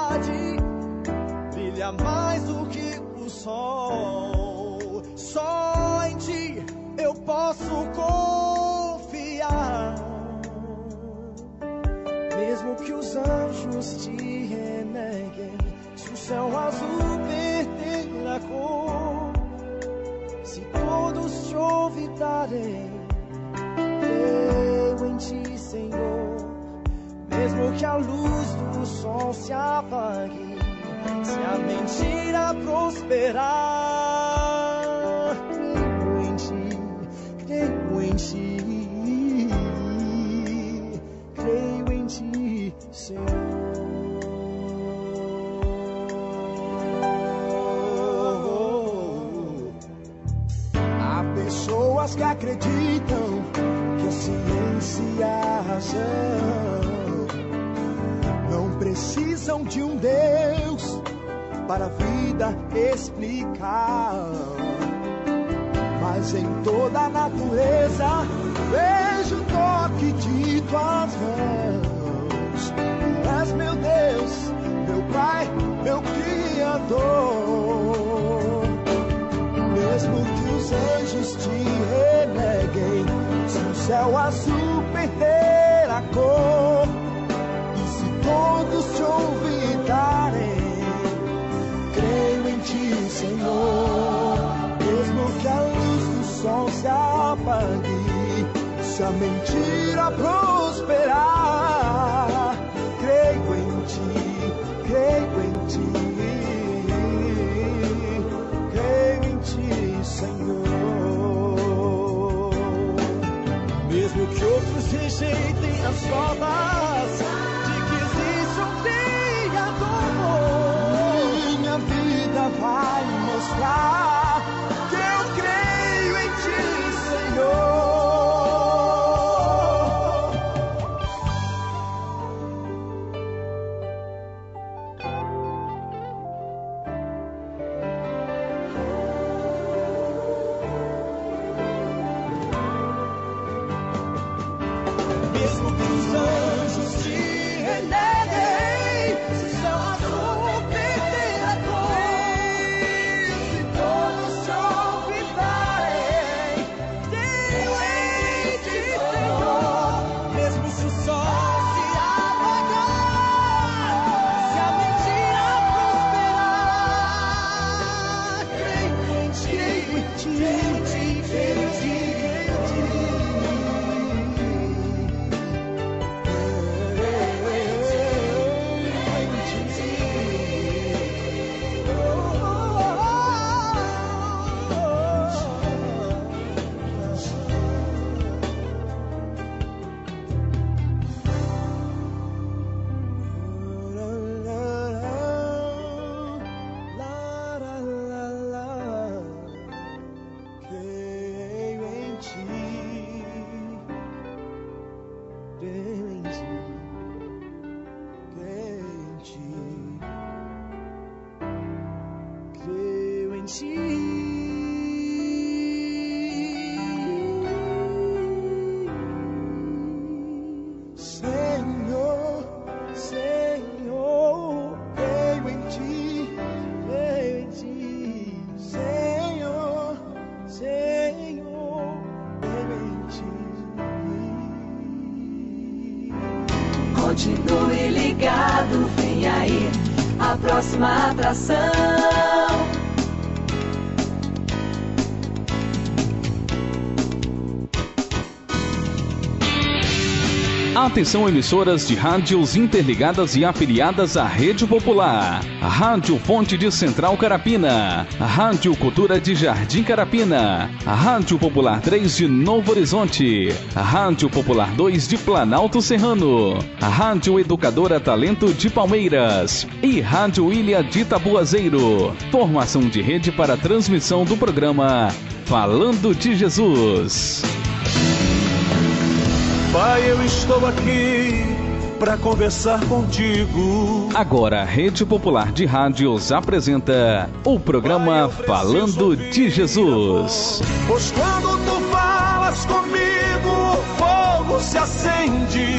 verdade brilha mais do que o sol. Só em ti eu posso confiar. Mesmo que os anjos te reneguem, se o céu azul perder a cor, se todos te olvidarem, creio em ti, Senhor. Mesmo que a luz do sol se apague, se a mentira prosperar, creio em ti, creio em ti, creio em ti, Senhor. Há pessoas que acreditam que a ciência e a razão não precisam de um Deus para a vida explicar. Mas em toda a natureza vejo o toque de tuas mãos. Tu és meu Deus, meu Pai, meu Criador. Mesmo que os anjos te reneguem, se o céu azul perder a cor, todos te olvidarem, creio em ti, Senhor. Mesmo que a luz do sol se apague, se a mentira prosperar, creio em ti, creio em ti, creio em ti, Senhor. Mesmo que outros rejeitem as provas, minha vida vai mostrar que eu creio em ti, Senhor. Mesmo que os anjos te reneguem, se o céu azul perder a cor, se todos te olvidarem, creio em ti, Senhor. Mesmo se o sol se apagar, se a mentira prosperar, creio em ti, creio em ti, creio em ti, creio em ti. Continue ligado, vem aí a próxima atração. Atenção, emissoras de rádios interligadas e afiliadas à Rede Popular. Rádio Fonte de Central Carapina, Rádio Cultura de Jardim Carapina, Rádio Popular 3 de Novo Horizonte, Rádio Popular 2 de Planalto Serrano, Rádio Educadora Talento de Palmeiras e Rádio Ilha de Tabuazeiro. Formação de rede para a transmissão do programa Falando de Jesus. Pai, eu estou aqui para conversar contigo. Agora, a Rede Popular de Rádios apresenta o programa Falando de Jesus. Pois quando tu falas comigo, o fogo se acende.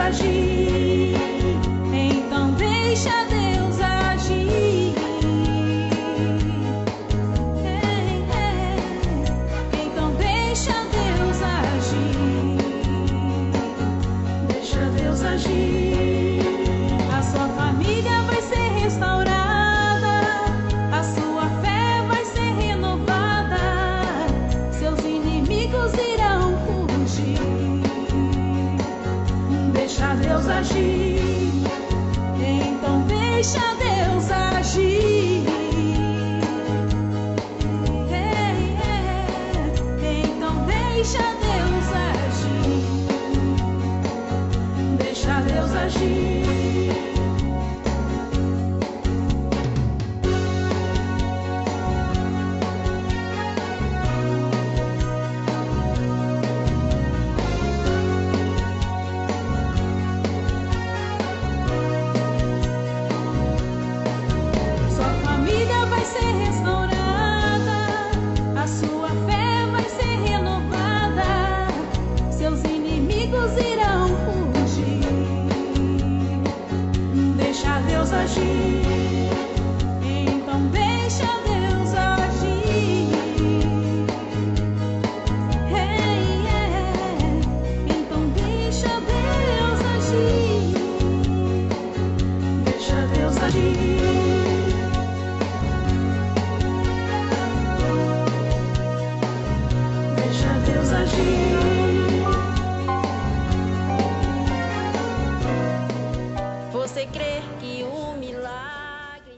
agir. Então deixa Deus agir. Então deixa Deus agir. Deixa Deus agir. A sua família vai ser restaurada, a sua fé vai ser renovada, seus inimigos irão fugir. Deixa Deus agir. Então deixa Deus agir. Então deixa Deus agir. Deixa Deus agir. Sua família vai ser restaurada, a sua fé vai ser renovada, seus inimigos irão fugir. Deixa Deus agir. Então deixa Deus agir. Então deixa Deus agir. Deixa Deus agir. Deixa Deus agir. Você crê que o milagre...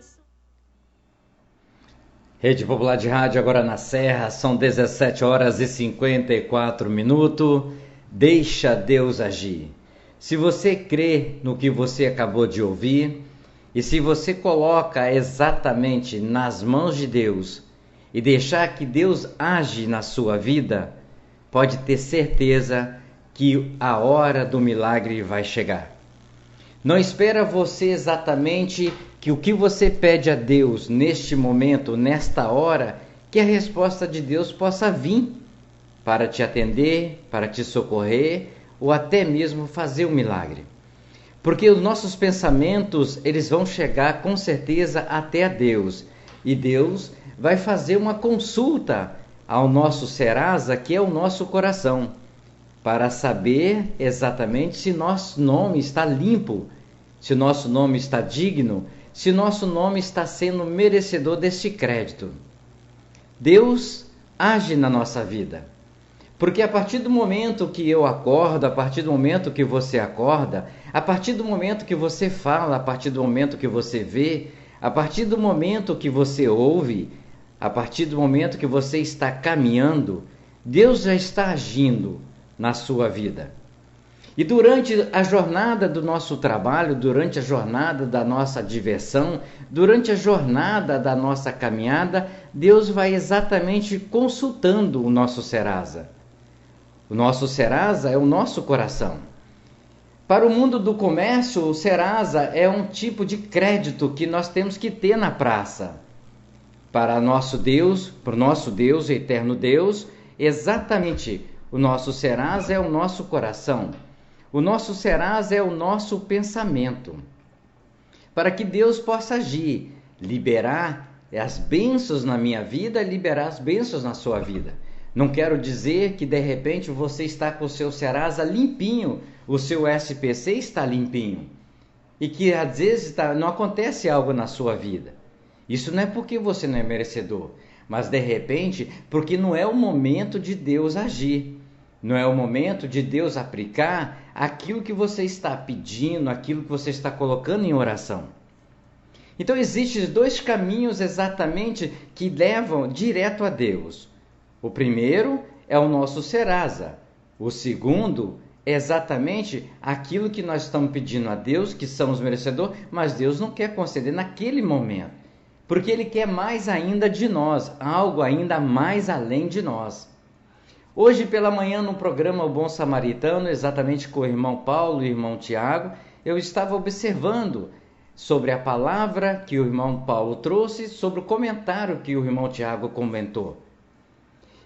Rede Popular de Rádio, agora na Serra, são 17 horas e 54 minutos. Deixa Deus agir. Se você crê no que você acabou de ouvir, e se você coloca exatamente nas mãos de Deus e deixar que Deus age na sua vida, pode ter certeza que a hora do milagre vai chegar. Não espera você exatamente que o que você pede a Deus neste momento, nesta hora, que a resposta de Deus possa vir para te atender, para te socorrer ou até mesmo fazer um milagre. Porque os nossos pensamentos, eles vão chegar com certeza até a Deus. E Deus vai fazer uma consulta ao nosso Serasa, que é o nosso coração, para saber exatamente se nosso nome está limpo, se nosso nome está digno, se nosso nome está sendo merecedor deste crédito. Deus age na nossa vida. Porque a partir do momento que eu acordo, a partir do momento que você acorda, a partir do momento que você fala, a partir do momento que você vê, a partir do momento que você ouve, a partir do momento que você está caminhando, Deus já está agindo na sua vida. E durante a jornada do nosso trabalho, durante a jornada da nossa diversão, durante a jornada da nossa caminhada, Deus vai exatamente consultando o nosso Serasa. O nosso Serasa é o nosso coração. Para o mundo do comércio, o Serasa é um tipo de crédito que nós temos que ter na praça. Para o nosso Deus, eterno Deus, exatamente o nosso Serasa é o nosso coração. O nosso Serasa é o nosso pensamento. Para que Deus possa agir, liberar as bênçãos na minha vida, liberar as bênçãos na sua vida. Não quero dizer que de repente você está com o seu Serasa limpinho, o seu SPC está limpinho. E que às vezes não acontece algo na sua vida. Isso não é porque você não é merecedor, mas de repente porque não é o momento de Deus agir. Não é o momento de Deus aplicar aquilo que você está pedindo, aquilo que você está colocando em oração. Então existem dois caminhos exatamente que levam direto a Deus. O primeiro é o nosso Serasa. O segundo é exatamente aquilo que nós estamos pedindo a Deus, que somos merecedores, mas Deus não quer conceder naquele momento. Porque Ele quer mais ainda de nós, algo ainda mais além de nós. Hoje pela manhã no programa O Bom Samaritano, exatamente com o irmão Paulo e o irmão Tiago, eu estava observando sobre a palavra que o irmão Paulo trouxe, sobre o comentário que o irmão Tiago comentou.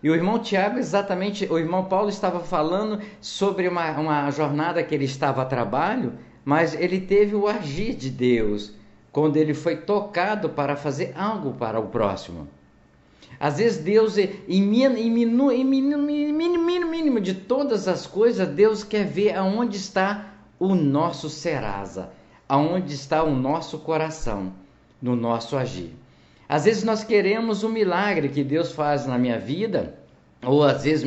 E o irmão Tiago, exatamente, o irmão Paulo estava falando sobre uma jornada que ele estava a trabalho, mas ele teve o agir de Deus, quando ele foi tocado para fazer algo para o próximo. Às vezes Deus, em mínimo de todas as coisas, Deus quer ver aonde está o nosso Serasa, aonde está o nosso coração, no nosso agir. Às vezes nós queremos um milagre que Deus faz na minha vida, ou às vezes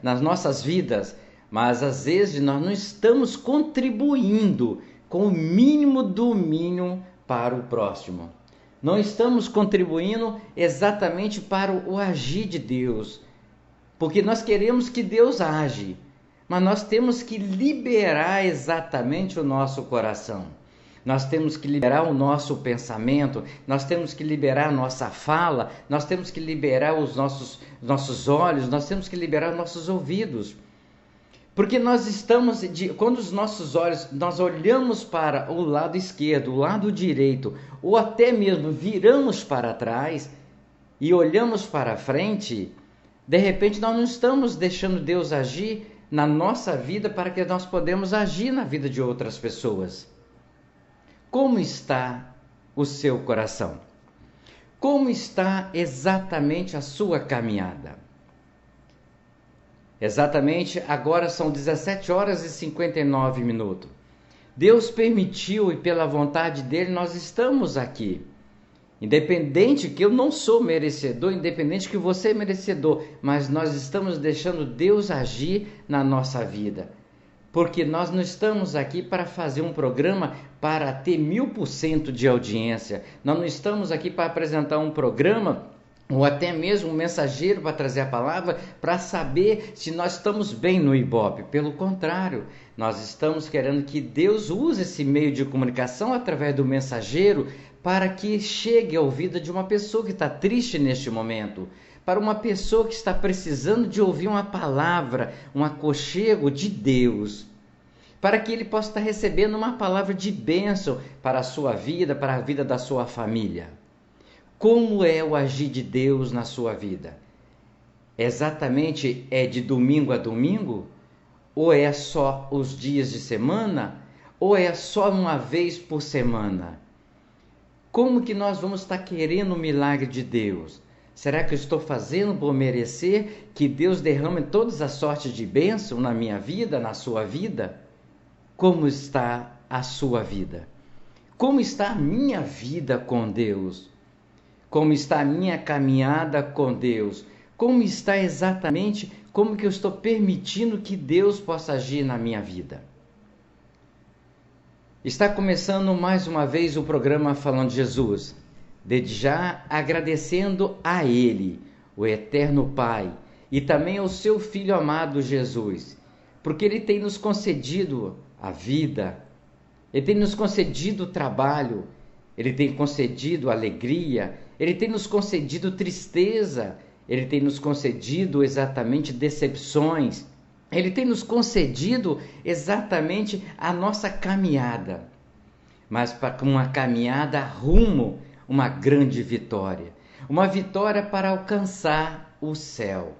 nas nossas vidas, mas às vezes nós não estamos contribuindo com o mínimo do mínimo para o próximo. Não estamos contribuindo exatamente para o agir de Deus, porque nós queremos que Deus age, mas nós temos que liberar exatamente o nosso coração. Nós temos que liberar o nosso pensamento, nós temos que liberar a nossa fala, nós temos que liberar os nossos olhos, nós temos que liberar os nossos ouvidos. Porque quando os nossos olhos, nós olhamos para o lado esquerdo, o lado direito, ou até mesmo viramos para trás e olhamos para frente, de repente nós não estamos deixando Deus agir na nossa vida para que nós podemos agir na vida de outras pessoas. Como está o seu coração? Como está exatamente a sua caminhada? Exatamente, agora são 17 horas e 59 minutos. Deus permitiu e pela vontade dele nós estamos aqui. Independente que eu não sou merecedor, independente que você é merecedor, mas nós estamos deixando Deus agir na nossa vida. Porque nós não estamos aqui para fazer um programa para ter 1000% de audiência. Nós não estamos aqui para apresentar um programa ou até mesmo um mensageiro para trazer a palavra para saber se nós estamos bem no Ibope. Pelo contrário, nós estamos querendo que Deus use esse meio de comunicação através do mensageiro para que chegue ao ouvido de uma pessoa que está triste neste momento, para uma pessoa que está precisando de ouvir uma palavra, um aconchego de Deus, para que ele possa estar recebendo uma palavra de bênção para a sua vida, para a vida da sua família. Como é o agir de Deus na sua vida? Exatamente é de domingo a domingo? Ou é só os dias de semana? Ou é só uma vez por semana? Como que nós vamos estar querendo o milagre de Deus? Será que eu estou fazendo por merecer que Deus derrame todas as sortes de bênção na minha vida, na sua vida? Como está a sua vida? Como está a minha vida com Deus? Como está a minha caminhada com Deus? Como está exatamente, como que eu estou permitindo que Deus possa agir na minha vida? Está começando mais uma vez o programa Falando de Jesus. Desde já agradecendo a Ele, o Eterno Pai, e também ao seu Filho amado Jesus, porque Ele tem nos concedido a vida, Ele tem nos concedido o trabalho, Ele tem concedido alegria, Ele tem nos concedido tristeza, Ele tem nos concedido exatamente decepções, Ele tem nos concedido exatamente a nossa caminhada, mas para uma caminhada rumo uma grande vitória, uma vitória para alcançar o céu,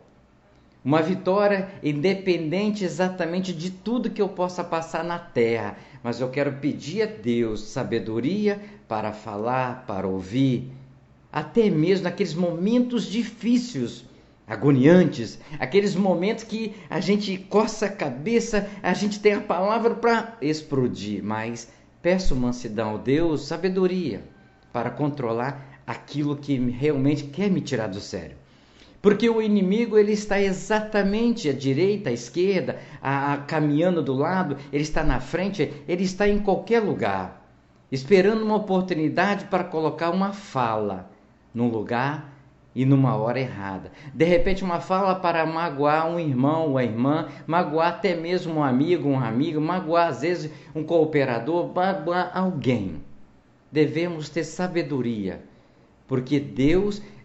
uma vitória independente exatamente de tudo que eu possa passar na terra, mas eu quero pedir a Deus sabedoria para falar, para ouvir, até mesmo naqueles momentos difíceis, agoniantes, aqueles momentos que a gente coça a cabeça, a gente tem a palavra para explodir, mas peço mansidão a Deus, sabedoria, para controlar aquilo que realmente quer me tirar do sério. Porque o inimigo ele está exatamente à direita, à esquerda, caminhando do lado, ele está na frente, ele está em qualquer lugar, esperando uma oportunidade para colocar uma fala num lugar e numa hora errada. De repente uma fala para magoar um irmão ou a irmã, magoar até mesmo um amigo, magoar às vezes um cooperador, magoar alguém. Devemos ter sabedoria, porque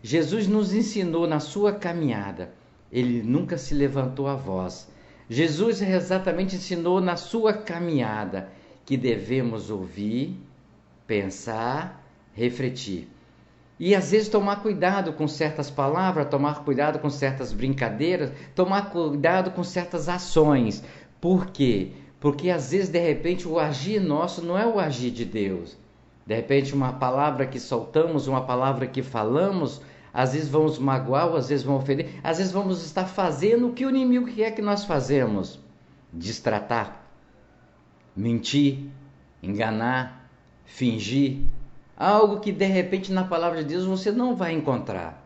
Jesus nos ensinou na sua caminhada, Ele nunca se levantou a voz. Jesus exatamente ensinou na sua caminhada que devemos ouvir, pensar, refletir. E às vezes tomar cuidado com certas palavras, tomar cuidado com certas brincadeiras, tomar cuidado com certas ações. Por quê? Porque às vezes, de repente, o agir nosso não é o agir de Deus. De repente, uma palavra que soltamos, uma palavra que falamos, às vezes vamos magoar, ou às vezes vamos ofender, às vezes vamos estar fazendo o que o inimigo quer que nós fazemos. Destratar, mentir, enganar, fingir. Algo que de repente na palavra de Deus você não vai encontrar.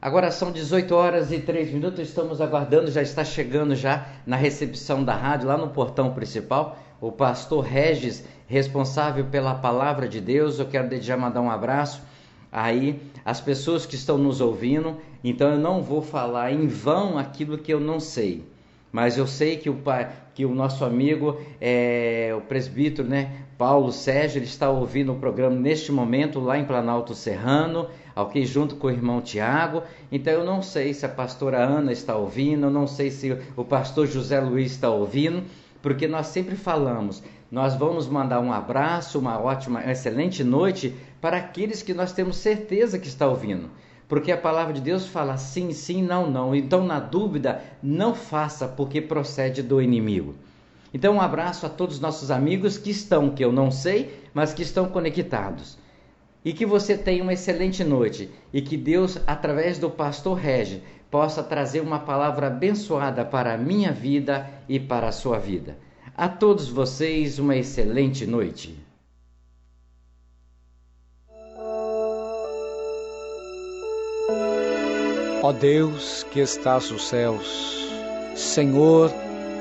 Agora são 18 horas e 3 minutos, estamos aguardando, já está chegando já na recepção da rádio, lá no portão principal, o pastor Regis, responsável pela palavra de Deus. Eu quero desde já mandar um abraço aí as pessoas que estão nos ouvindo. Então eu não vou falar em vão aquilo que eu não sei, mas eu sei que o nosso amigo, o presbítero, Paulo Sérgio, ele está ouvindo o programa neste momento lá em Planalto Serrano, ok? Junto com o irmão Tiago. Então eu não sei se a pastora Ana está ouvindo, eu não sei se o pastor José Luiz está ouvindo, porque nós sempre falamos, nós vamos mandar um abraço, uma excelente noite para aqueles que nós temos certeza que está ouvindo. Porque a palavra de Deus fala sim, sim, não, não. Então, na dúvida, não faça, porque procede do inimigo. Então, um abraço a todos os nossos amigos que eu não sei, mas que estão conectados. E que você tenha uma excelente noite. E que Deus, através do pastor Regis, possa trazer uma palavra abençoada para a minha vida e para a sua vida. A todos vocês, uma excelente noite. Ó Deus que estás nos céus, Senhor,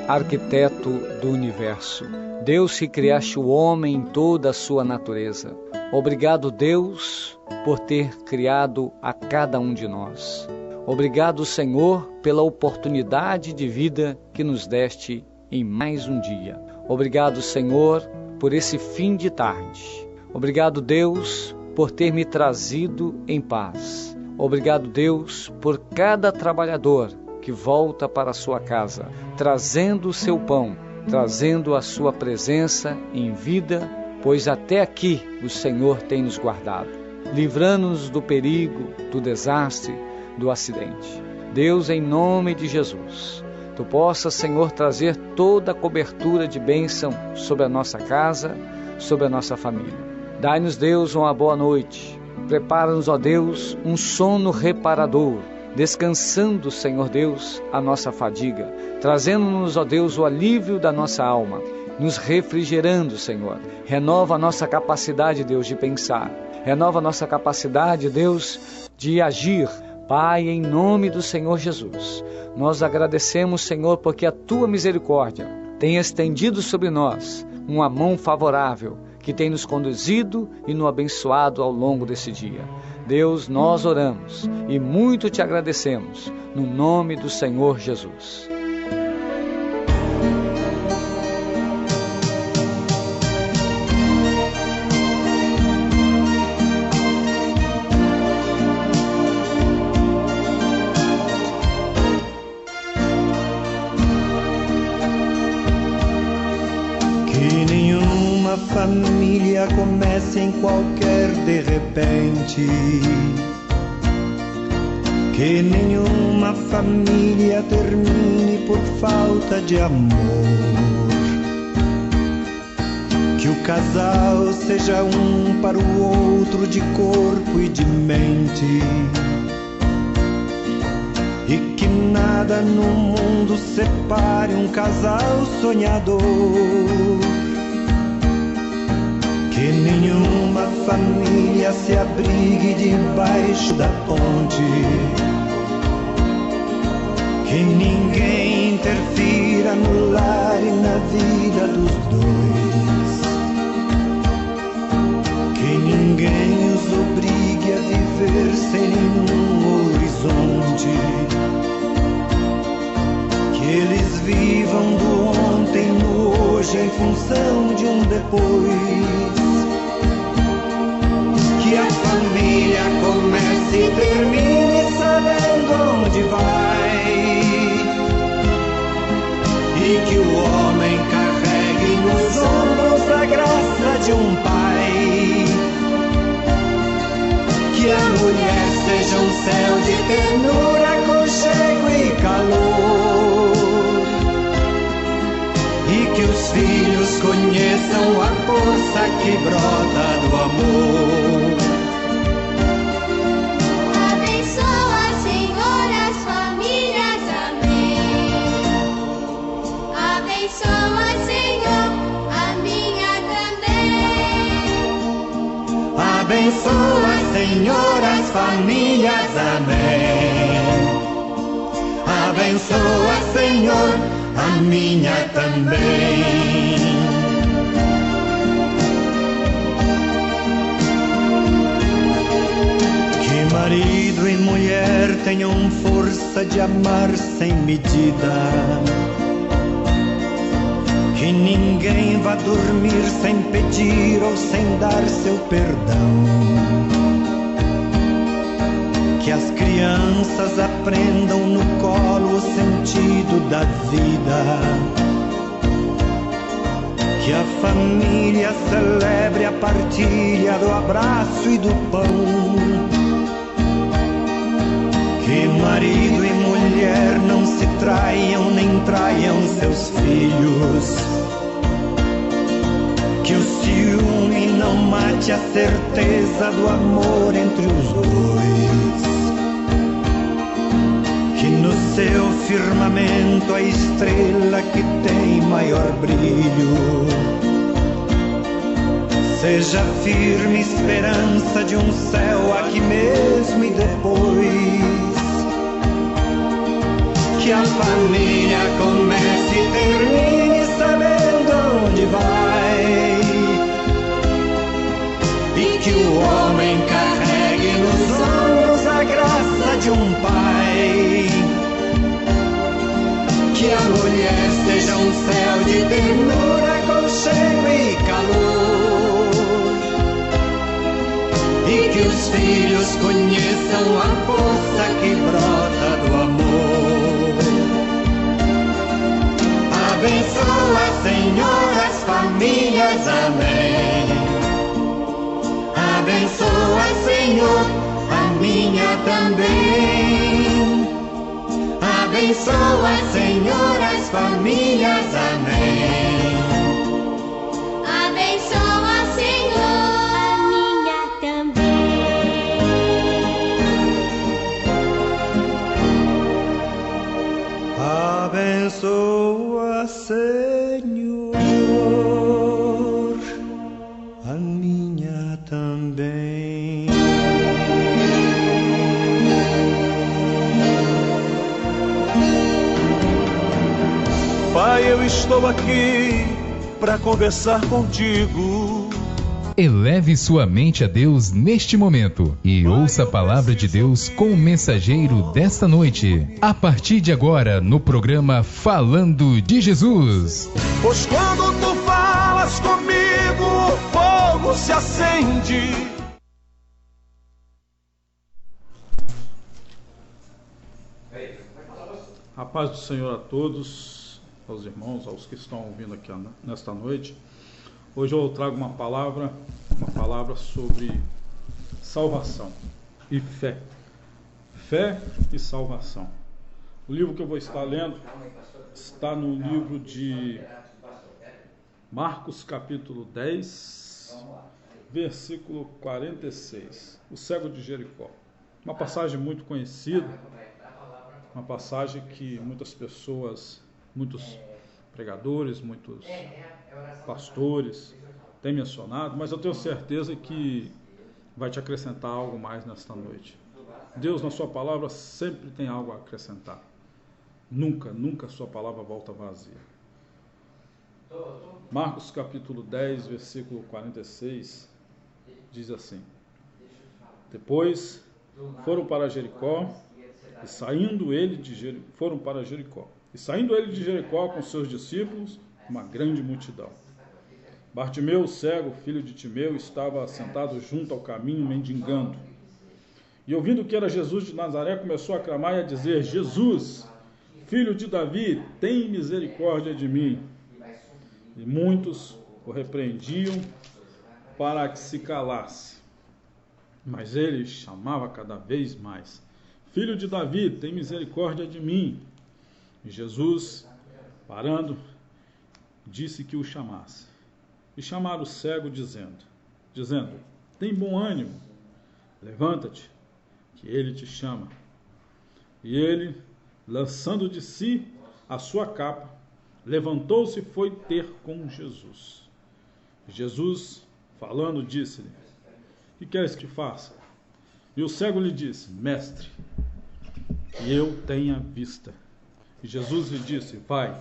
arquiteto do universo, Deus que criaste o homem em toda a sua natureza. Obrigado, Deus, por ter criado a cada um de nós. Obrigado, Senhor, pela oportunidade de vida que nos deste em mais um dia. Obrigado, Senhor, por esse fim de tarde. Obrigado, Deus, por ter me trazido em paz. Obrigado, Deus, por cada trabalhador que volta para a sua casa, trazendo o seu pão, trazendo a sua presença em vida, pois até aqui o Senhor tem nos guardado, livrando-nos do perigo, do desastre, do acidente. Deus, em nome de Jesus, Tu possas, Senhor, trazer toda a cobertura de bênção sobre a nossa casa, sobre a nossa família. Dai-nos, Deus, uma boa noite. Prepara-nos, ó Deus, um sono reparador, descansando, Senhor Deus, a nossa fadiga, trazendo-nos, ó Deus, o alívio da nossa alma, nos refrigerando, Senhor. Renova a nossa capacidade, Deus, de pensar. Renova a nossa capacidade, Deus, de agir. Pai, em nome do Senhor Jesus, nós agradecemos, Senhor, porque a Tua misericórdia tem estendido sobre nós uma mão favorável, que tem nos conduzido e nos abençoado ao longo desse dia. Deus, nós oramos e muito Te agradecemos, no nome do Senhor Jesus. Família comece em qualquer de repente, que nenhuma família termine por falta de amor, que o casal seja um para o outro de corpo e de mente, e que nada no mundo separe um casal sonhador. Que nenhuma família se abrigue debaixo da ponte, que ninguém interfira no lar e na vida dos dois, que ninguém os obrigue a viver sem nenhum horizonte, que eles vivam do ontem no hoje em função de um depois. Que a família comece e termine sabendo onde vai, e que o homem carregue nos ombros a graça de um pai, seja um céu de ternura, aconchego e calor, e que os filhos conheçam a força que brota do amor. Abençoa, Senhor, as famílias, amém. Abençoa, Senhor, a minha também. Abençoa, Senhor, as famílias, amém. Abençoa, Senhor, a minha também. Que marido e mulher tenham força de amar sem medida, que ninguém vá dormir sem pedir ou sem dar seu perdão, que as crianças aprendam no colo o sentido da vida, que a família celebre a partilha do abraço e do pão, que marido e mulher não se traiam nem traiam seus filhos, que o ciúme não mate a certeza do amor entre os dois, que no seu firmamento a estrela que tem maior brilho seja firme esperança de um céu aqui mesmo e depois, que a família comece e termine sabendo onde vai, e que o homem carregue nos ombros a graça de um pai, que a mulher seja um céu de ternura, aconchego e calor, e que os filhos conheçam a força que brota do amor. Abençoa, Senhor, as famílias, amém. Abençoa, Senhor, a minha também. Abençoa, Senhor, as famílias, amém. Abençoa, Senhor, a minha também. Abençoa, Senhor, a minha também. Pai, eu estou aqui para conversar contigo. Eleve sua mente a Deus neste momento e ouça a palavra de Deus com o mensageiro desta noite. A partir de agora, no programa Falando de Jesus. Pois quando tu falas comigo, o fogo se acende. A paz do Senhor a todos, aos irmãos, aos que estão ouvindo aqui nesta noite. Hoje eu trago uma palavra sobre salvação e fé. Fé e salvação. O livro que eu vou estar lendo está no livro de Marcos, capítulo 10, versículo 46. O cego de Jericó. Uma passagem muito conhecida, uma passagem que muitas pessoas, muitos pregadores, muitos pastores têm mencionado, mas eu tenho certeza que vai te acrescentar algo mais nesta noite. Deus, na sua palavra, sempre tem algo a acrescentar. Nunca a sua palavra volta vazia. Marcos capítulo 10, versículo 46, diz assim: Depois foram para Jericó, e saindo ele de Jericó com seus discípulos, uma grande multidão. Bartimeu, o cego, filho de Timeu, estava sentado junto ao caminho, mendigando. E ouvindo que era Jesus de Nazaré, começou a clamar e a dizer: Jesus, filho de Davi, tem misericórdia de mim. E muitos o repreendiam para que se calasse. Mas ele chamava cada vez mais: Filho de Davi, tem misericórdia de mim. E Jesus, parando, disse que o chamasse. E chamaram o cego, dizendo: tem bom ânimo, levanta-te, que ele te chama. E ele, lançando de si a sua capa, levantou-se e foi ter com Jesus. Jesus, falando, disse-lhe: que queres que te faça? E o cego lhe disse: Mestre, que eu tenha vista. E Jesus lhe disse: Vai,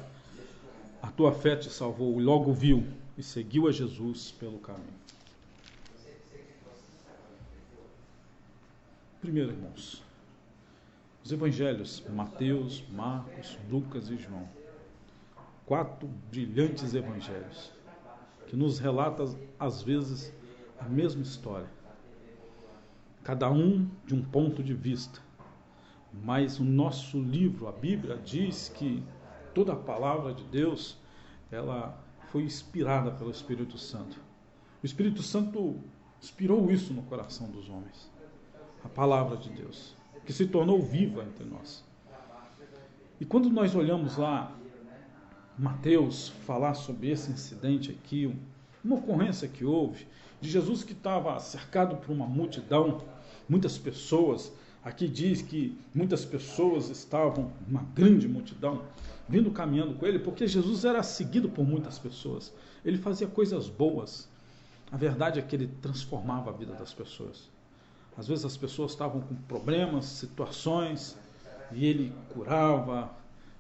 a tua fé te salvou. E logo viu e seguiu a Jesus pelo caminho. Primeiro, irmãos, os evangelhos Mateus, Marcos, Lucas e João, 4 brilhantes evangelhos que nos relatam às vezes a mesma história, cada um de um ponto de vista. Mas o nosso livro, a Bíblia, diz que toda a palavra de Deus, ela foi inspirada pelo Espírito Santo. O Espírito Santo inspirou isso no coração dos homens. A palavra de Deus, que se tornou viva entre nós. E quando nós olhamos lá Mateus falar sobre esse incidente aqui, uma ocorrência que houve, de Jesus que estava cercado por uma multidão, muitas pessoas, aqui diz que muitas pessoas estavam, uma grande multidão, vindo caminhando com ele, porque Jesus era seguido por muitas pessoas. Ele fazia coisas boas. A verdade é que ele transformava a vida das pessoas. Às vezes as pessoas estavam com problemas, situações, e ele curava,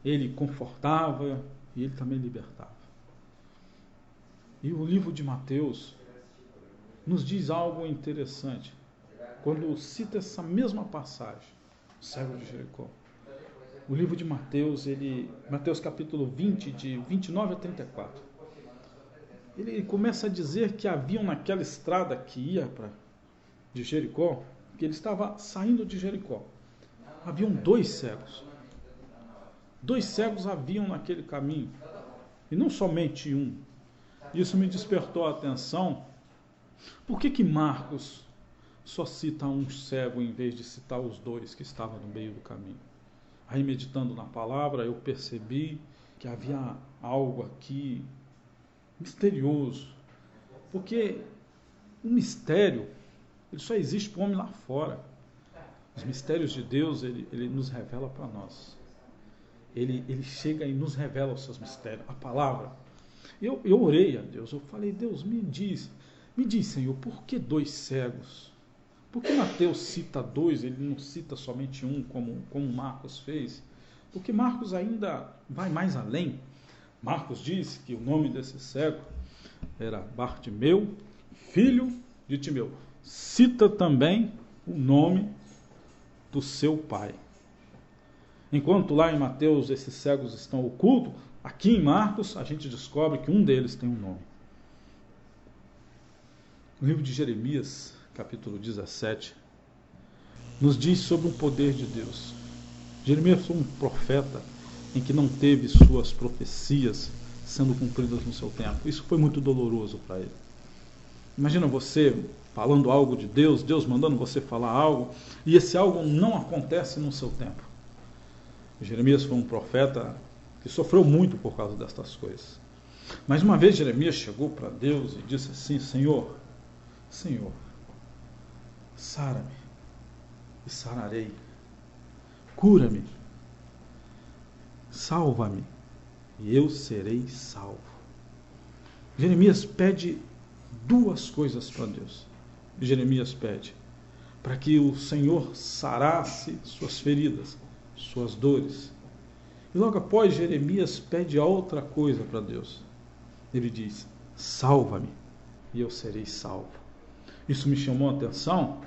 ele confortava, e ele também libertava. E o livro de Mateus nos diz algo interessante. Quando cita essa mesma passagem, o cego de Jericó. O livro de Mateus, Mateus capítulo 20, de 29 a 34. Ele começa a dizer que haviam naquela estrada que ia de Jericó, que ele estava saindo de Jericó. Haviam 2 cegos. 2 cegos haviam naquele caminho, e não somente um. Isso me despertou a atenção. Por que Marcos só cita um cego em vez de citar os 2 que estavam no meio do caminho? Aí, meditando na palavra, eu percebi que havia algo aqui misterioso, porque o mistério, ele só existe para o homem lá fora. Os mistérios de Deus, ele nos revela para nós. Ele chega e nos revela os seus mistérios, a palavra. Eu orei a Deus, eu falei: Deus, me diz, Senhor, por que 2 cegos? Por que Mateus cita 2, ele não cita somente um, como Marcos fez? Porque Marcos ainda vai mais além. Marcos diz que o nome desse cego era Bartimeu, filho de Timeu. Cita também o nome do seu pai. Enquanto lá em Mateus esses cegos estão ocultos, aqui em Marcos a gente descobre que um deles tem um nome. O livro de Jeremias, capítulo 17, nos diz sobre o poder de Deus. Jeremias foi um profeta em que não teve suas profecias sendo cumpridas no seu tempo. Isso foi muito doloroso para ele. Imagina você falando algo de Deus, Deus mandando você falar algo, e esse algo não acontece no seu tempo. Jeremias foi um profeta que sofreu muito por causa destas coisas. Mas uma vez Jeremias chegou para Deus e disse assim: Senhor, sara-me e sararei, cura-me, salva-me e eu serei salvo. Jeremias pede 2 coisas para Deus. Jeremias pede para que o Senhor sarasse suas feridas, suas dores. E logo após, Jeremias pede outra coisa para Deus. Ele diz: salva-me e eu serei salvo. Isso me chamou a atenção,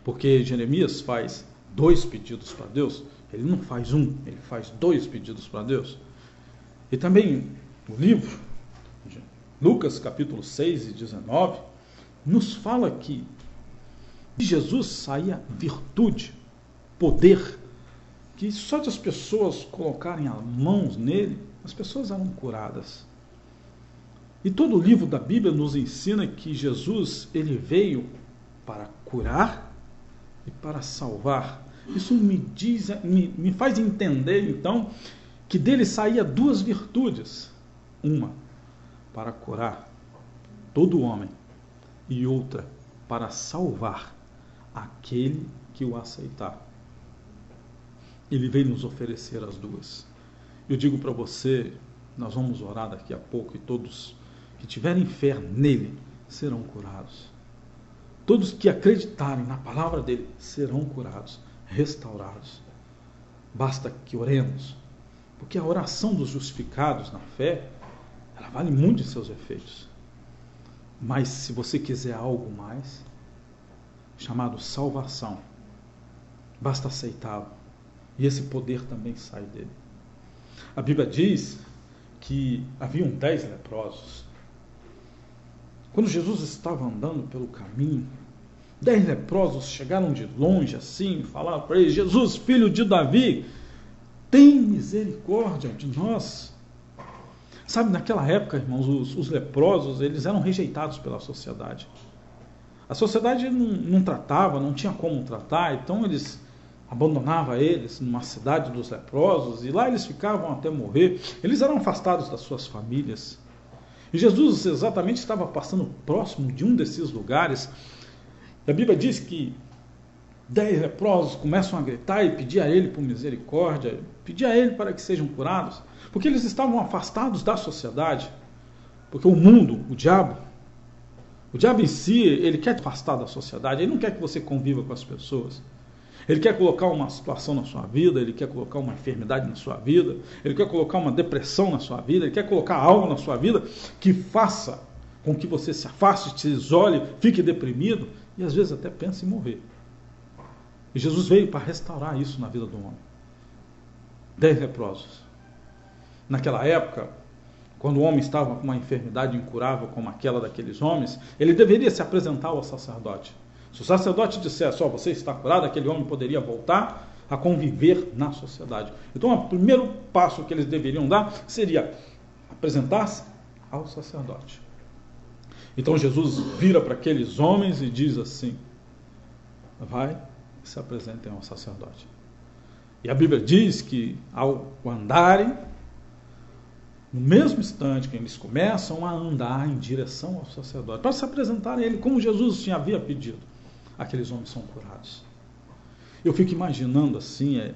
porque Jeremias faz 2 pedidos para Deus. Ele não faz um, ele faz 2 pedidos para Deus. E também o livro de Lucas capítulo 6 e 19 nos fala que de Jesus saía virtude, poder, que só de as pessoas colocarem as mãos nele, as pessoas eram curadas. E todo o livro da Bíblia nos ensina que Jesus, ele veio para curar e para salvar. Isso me faz entender, então, que dele saía duas virtudes. Uma, para curar todo homem, e outra, para salvar aquele que o aceitar. Ele veio nos oferecer as duas. Eu digo para você, nós vamos orar daqui a pouco, e todos que tiverem fé nele serão curados. Todos que acreditarem na palavra dele serão curados, restaurados. Basta que oremos, porque a oração dos justificados na fé, ela vale muito de seus efeitos. Mas se você quiser algo mais, chamado salvação, basta aceitá-lo, e esse poder também sai dele. A Bíblia diz que haviam 10 leprosos. Quando Jesus estava andando pelo caminho, 10 leprosos chegaram de longe assim, falaram para ele: Jesus, filho de Davi, tem misericórdia de nós. Sabe, naquela época, irmãos, os leprosos, eles eram rejeitados pela sociedade. A sociedade não tratava, não tinha como tratar, então eles abandonavam eles numa cidade dos leprosos, e lá eles ficavam até morrer. Eles eram afastados das suas famílias. E Jesus exatamente estava passando próximo de um desses lugares. A Bíblia diz que 10 leprosos começam a gritar e pedir a ele por misericórdia, pedir a ele para que sejam curados, porque eles estavam afastados da sociedade. Porque o mundo, o diabo em si, ele quer te afastar da sociedade, ele não quer que você conviva com as pessoas. Ele quer colocar uma situação na sua vida, ele quer colocar uma enfermidade na sua vida, ele quer colocar uma depressão na sua vida, ele quer colocar algo na sua vida que faça com que você se afaste, se isole, fique deprimido e às vezes até pense em morrer. E Jesus veio para restaurar isso na vida do homem. 10 leprosos. Naquela época, quando o homem estava com uma enfermidade incurável como aquela daqueles homens, ele deveria se apresentar ao sacerdote. Se o sacerdote dissesse: ó, você está curado, aquele homem poderia voltar a conviver na sociedade. Então, o primeiro passo que eles deveriam dar seria apresentar-se ao sacerdote. Então Jesus vira para aqueles homens e diz assim: vai e se apresentem ao sacerdote. E a Bíblia diz que ao andarem, no mesmo instante que eles começam a andar em direção ao sacerdote, para se apresentarem a ele como Jesus havia pedido, aqueles homens são curados. Eu fico imaginando assim,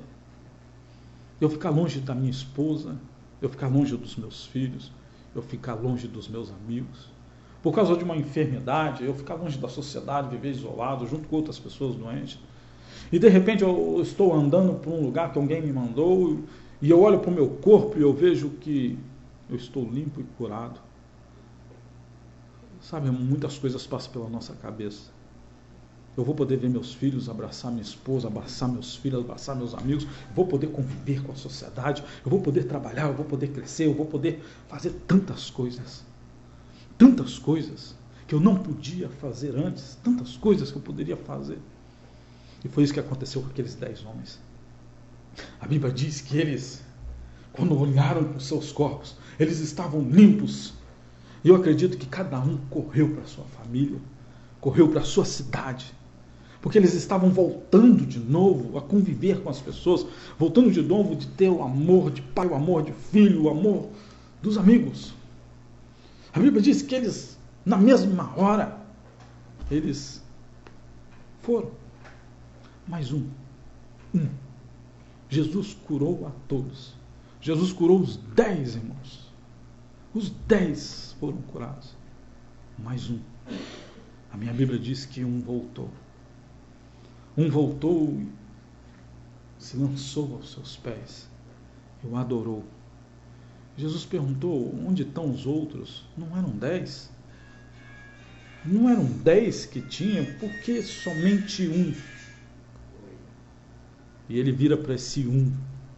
eu ficar longe da minha esposa, eu ficar longe dos meus filhos, eu ficar longe dos meus amigos, por causa de uma enfermidade, eu ficar longe da sociedade, viver isolado, junto com outras pessoas doentes. E de repente eu estou andando por um lugar que alguém me mandou, e eu olho para o meu corpo e eu vejo que eu estou limpo e curado. Sabe, muitas coisas passam pela nossa cabeça. Eu vou poder ver meus filhos, abraçar minha esposa, abraçar meus filhos, abraçar meus amigos, eu vou poder conviver com a sociedade, eu vou poder trabalhar, eu vou poder crescer, eu vou poder fazer tantas coisas que eu não podia fazer antes, tantas coisas que eu poderia fazer. E foi isso que aconteceu com aqueles 10 homens. A Bíblia diz que eles, quando olharam para os seus corpos, eles estavam limpos. E eu acredito que cada um correu para a sua família, correu para a sua cidade, porque eles estavam voltando de novo a conviver com as pessoas, voltando de novo de ter o amor de pai, o amor de filho, o amor dos amigos. A Bíblia diz que eles, na mesma hora, eles foram. Mais um. Jesus curou a todos. Jesus curou os 10 irmãos. Os 10 foram curados. Mais um. A minha Bíblia diz que um voltou. Um voltou e se lançou aos seus pés e o adorou. Jesus perguntou: onde estão os outros? Não eram 10? Não eram 10 que tinham? Por que somente um? E ele vira para esse um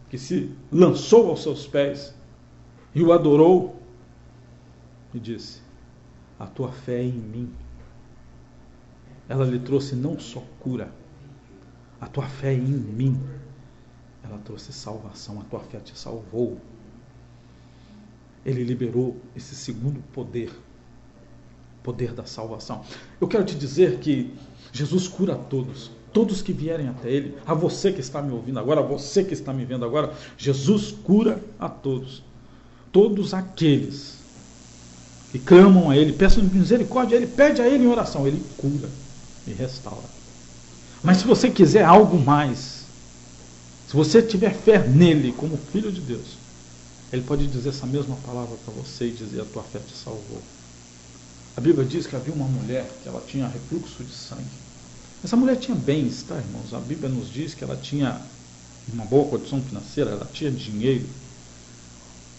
que se lançou aos seus pés e o adorou e disse: a tua fé é em mim. Ela lhe trouxe não só cura, a tua fé é em mim. Ela trouxe salvação, a tua fé te salvou. Ele liberou esse segundo poder, poder da salvação. Eu quero te dizer que Jesus cura a todos. Todos que vierem até Ele. A você que está me ouvindo agora, a você que está me vendo agora. Jesus cura a todos. Todos aqueles que clamam a Ele, peçam misericórdia, Ele pede a Ele em oração, Ele cura e restaura. Mas se você quiser algo mais, se você tiver fé nele como filho de Deus, Ele pode dizer essa mesma palavra para você e dizer: a tua fé te salvou. A Bíblia diz que havia uma mulher que ela tinha refluxo de sangue. Essa mulher tinha bens, tá, irmãos? A Bíblia nos diz que ela tinha uma boa condição financeira, ela tinha dinheiro.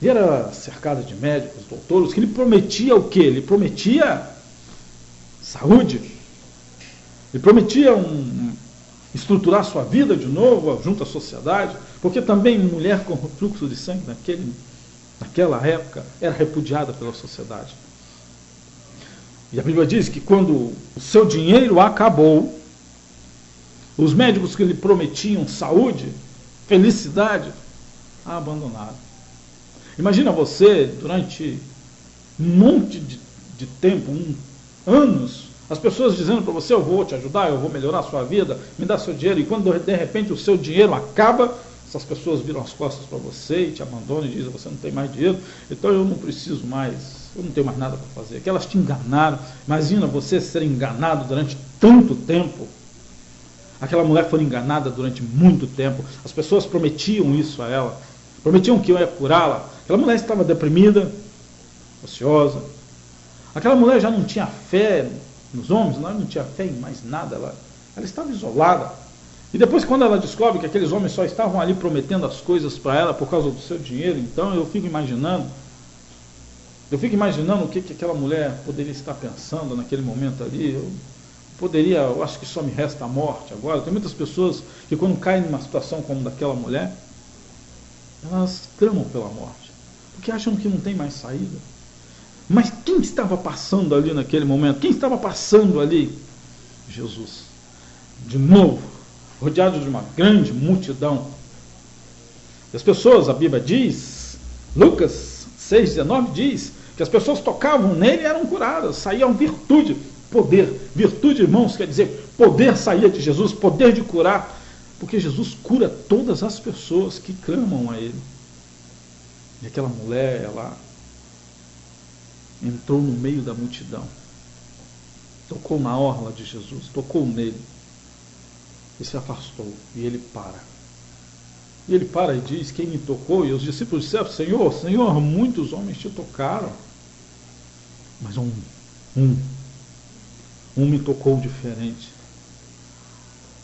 E era cercada de médicos, doutores, que lhe prometia o quê? Ele prometia saúde. Ele prometia estruturar sua vida de novo junto à sociedade, porque também mulher com refluxo de sangue naquela época era repudiada pela sociedade. E a Bíblia diz que quando o seu dinheiro acabou, os médicos que lhe prometiam saúde, felicidade, a abandonaram. Imagina você, durante um monte de tempo, anos, as pessoas dizendo para você: eu vou te ajudar, eu vou melhorar a sua vida, me dá seu dinheiro. E quando de repente o seu dinheiro acaba, essas pessoas viram as costas para você e te abandonam e dizem: você não tem mais dinheiro, então eu não preciso mais, eu não tenho mais nada para fazer. Que elas te enganaram. Imagina você ser enganado durante tanto tempo. Aquela mulher foi enganada durante muito tempo. As pessoas prometiam isso a ela, prometiam que eu ia curá-la. Aquela mulher estava deprimida, ociosa. Aquela mulher já não tinha fé nos homens, ela não tinha fé em mais nada, ela estava isolada. E depois, quando ela descobre que aqueles homens só estavam ali prometendo as coisas para ela por causa do seu dinheiro, então eu fico imaginando o que aquela mulher poderia estar pensando naquele momento ali. Eu acho que só me resta a morte agora. Tem muitas pessoas que, quando caem numa situação como daquela mulher, elas clamam pela morte, porque acham que não tem mais saída. Mas quem estava passando ali naquele momento? Quem estava passando ali? Jesus. De novo, rodeado de uma grande multidão. E as pessoas, a Bíblia diz, Lucas 6,19 diz, que as pessoas tocavam nele e eram curadas, saíam virtude, poder. Virtude, irmãos, quer dizer, poder saía de Jesus, poder de curar, porque Jesus cura todas as pessoas que clamam a Ele. E aquela mulher, ela entrou no meio da multidão, tocou na orla de Jesus, tocou nele, e se afastou, e ele para. E ele para e diz: quem me tocou? E os discípulos disseram: Senhor, Senhor, muitos homens te tocaram, mas um me tocou diferente.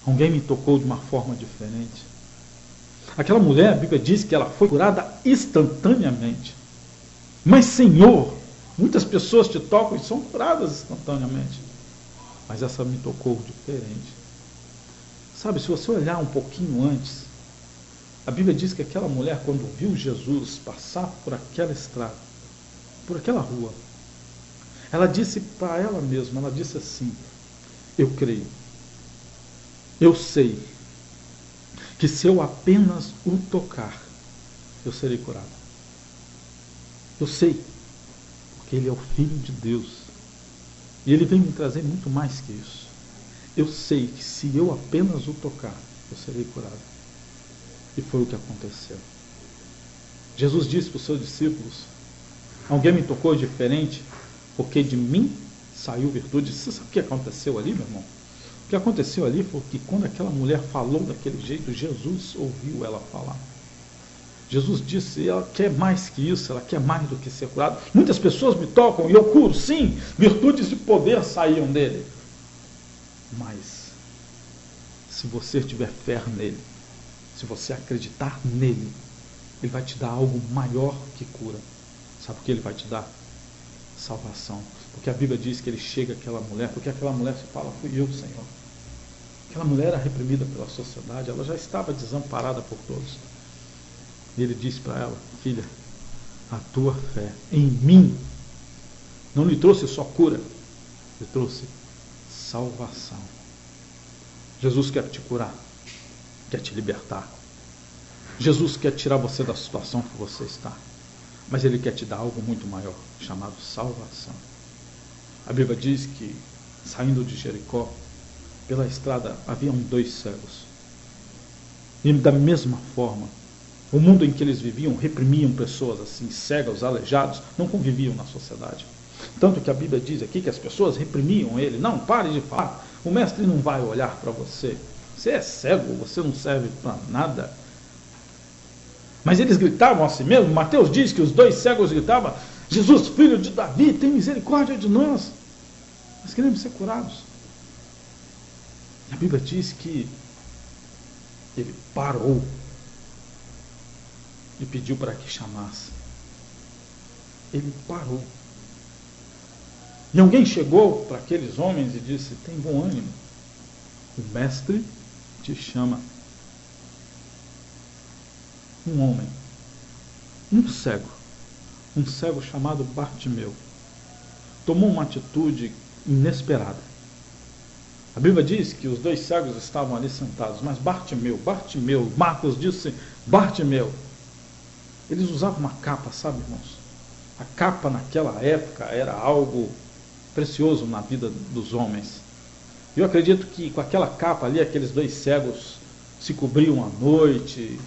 Alguém me tocou de uma forma diferente. Aquela mulher, a Bíblia diz que ela foi curada instantaneamente. Mas, Senhor, muitas pessoas te tocam e são curadas instantaneamente. Mas essa me tocou diferente. Sabe, se você olhar um pouquinho antes, a Bíblia diz que aquela mulher, quando viu Jesus passar por aquela estrada, por aquela rua, ela disse para ela mesma, ela disse assim: eu creio, eu sei que se eu apenas o tocar, eu serei curado. Eu sei, porque Ele é o Filho de Deus. E Ele vem me trazer muito mais que isso. Eu sei que se eu apenas o tocar, eu serei curado. E foi o que aconteceu. Jesus disse para os seus discípulos: alguém me tocou diferente, porque de mim saiu virtude. Você sabe o que aconteceu ali, meu irmão? O que aconteceu ali foi que quando aquela mulher falou daquele jeito, Jesus ouviu ela falar. Jesus disse: ela quer mais que isso, ela quer mais do que ser curada. Muitas pessoas me tocam e eu curo, sim, virtudes de poder saíam dele. Mas, se você tiver fé nele, se você acreditar nele, ele vai te dar algo maior que cura. Sabe o que ele vai te dar? Salvação. Porque a Bíblia diz que ele chega àquela mulher, porque aquela mulher se fala: fui eu, Senhor. Aquela mulher era reprimida pela sociedade, ela já estava desamparada por todos. E ele disse para ela: filha, a tua fé em mim não lhe trouxe só cura, lhe trouxe salvação. Jesus quer te curar, quer te libertar. Jesus quer tirar você da situação que você está, mas Ele quer te dar algo muito maior, chamado salvação. A Bíblia diz que, saindo de Jericó, pela estrada haviam 2 cegos. E da mesma forma, o mundo em que eles viviam reprimiam pessoas assim, cegas, aleijados, não conviviam na sociedade. Tanto que a Bíblia diz aqui que as pessoas reprimiam ele. Não, pare de falar, o mestre não vai olhar para você. Você é cego, você não serve para nada. Mas eles gritavam assim mesmo. Mateus diz que os 2 cegos gritavam: Jesus, filho de Davi, tem misericórdia de nós. Nós queremos ser curados. A Bíblia diz que ele parou e pediu para que chamasse. Ele parou. E alguém chegou para aqueles homens e disse: tem bom ânimo, o mestre te chama. Um homem, um cego chamado Bartimeu, tomou uma atitude inesperada. A Bíblia diz que os 2 cegos estavam ali sentados, mas Bartimeu, Marcos disse Bartimeu. Eles usavam uma capa, sabe, irmãos? A capa naquela época era algo precioso na vida dos homens. Eu acredito que com aquela capa ali, aqueles 2 cegos se cobriam à noite,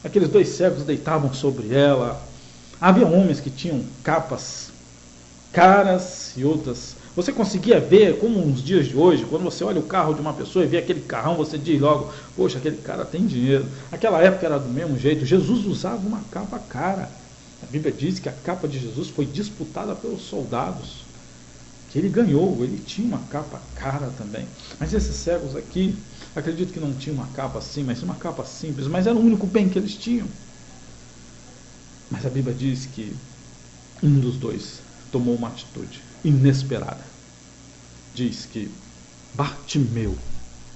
aqueles 2 cegos deitavam sobre ela. Havia homens que tinham capas caras e outras. Você conseguia ver, como nos dias de hoje, quando você olha o carro de uma pessoa e vê aquele carrão, você diz logo: poxa, aquele cara tem dinheiro. Aquela época era do mesmo jeito. Jesus usava uma capa cara. A Bíblia diz que a capa de Jesus foi disputada pelos soldados, que ele ganhou. Ele tinha uma capa cara também. Mas esses cegos aqui, acredito que não tinham uma capa assim, mas uma capa simples, mas era o único bem que eles tinham. Mas a Bíblia diz que um dos 2 tomou uma atitude inesperada. Diz que Bartimeu,